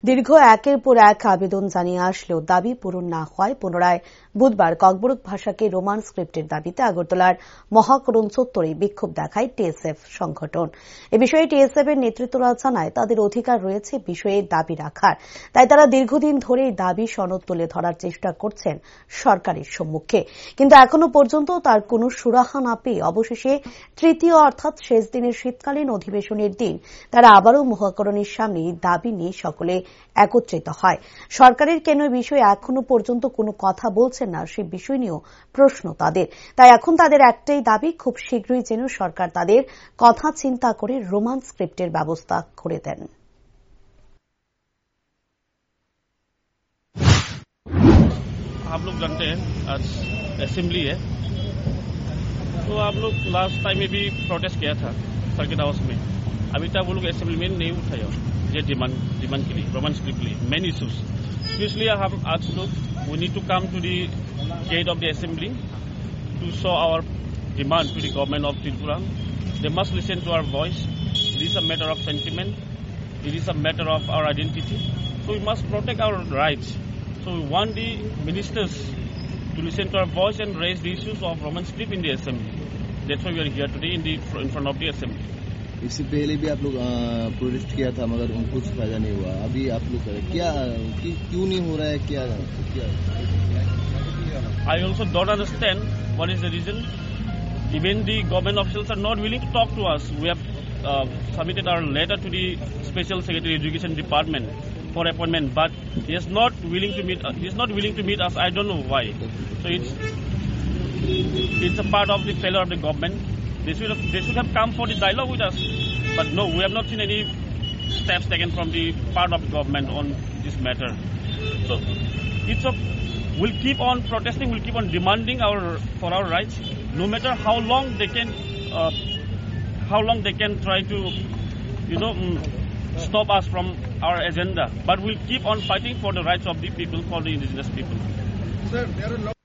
দীর্ঘ একের পর এক আবেদন জানিয়ে আসলেও দাবি পূরণ না হওয়ায় পুনরায় বুধবার ককবরক ভাষাকে রোমান স্ক্রিপ্টের দাবিতে আগরতলার মহাকরণ চত্বরে বিক্ষোভ দেখায় টিএসএফ সংগঠন। এ বিষয়ে টিএসএফ এর নেতৃত্বরা জানায় তাদের অধিকার রয়েছে বিষয়ে দাবি রাখার, তাই তারা দীর্ঘদিন ধরে দাবি সনদ তুলে ধরার চেষ্টা করছেন সরকারের সম্মুখে, কিন্তু এখনো পর্যন্ত তার কোনো সুরাহা না পেয়ে অবশেষে তৃতীয় অর্থাৎ শেষ দিনের শীতকালীন অধিবেশনের দিন তারা আবারও মহাকরণের সামনে দাবি নিয়ে সকলে একত্রিত হয়। সরকারের কেন এ বিষয়ে এখনো পর্যন্ত কোনো কথা বলছেন না সে বিষয় নিয়েও প্রশ্ন তাদের। তাই এখন তাদের একটাই দাবি, খুব শীঘ্রই যেন সরকার তাদের কথা চিন্তা করে রোমান স্ক্রিপ্টের ব্যবস্থা করে দেন। आप लोग जानते हैं आज असेंबली है, तो आप लोग लास्ट टाइम में भी प्रोटेस्ट किया था सर्किट हाउस में। अभी तक वो लोग असेंबली में नहीं उठाया ये डिमांड के लिए, रोमान स्क्रिप्ट के लिए मेन इश्यूज। इसलिए हम आज लोग we need to come to the gate of the assembly to show our demand to the government of Tripura. They must listen to our voice. It is a matter of sentiment, it is a matter of our identity, so we must protect our rights. So we want the ministers to listen to our voice and raise the issues of Roman script in the assembly. That's why we are here today in front of the assembly. इससे पहले भी आप लोग protest किया था मगर उनको कुछ फायदा नहीं हुआ। अभी आप लोग क्या क्यों नहीं हो रहा है, क्या I also don't understand what is the reason. Even the government officials are not willing to talk to us. We have submitted our letter to the Special Secretary Education Department for appointment, but he is not willing to meet. He is not willing to meet us. I don't know why. So it's a part of the failure of the government. They should have come for the dialogue with us, but no, we have not seen any steps taken from the part of the government on this matter. So we'll keep on protesting. We'll keep on demanding for our rights, no matter how long they can try to, stop us from our agenda. But we'll keep on fighting for the rights of the people, for the indigenous people. Sir, there are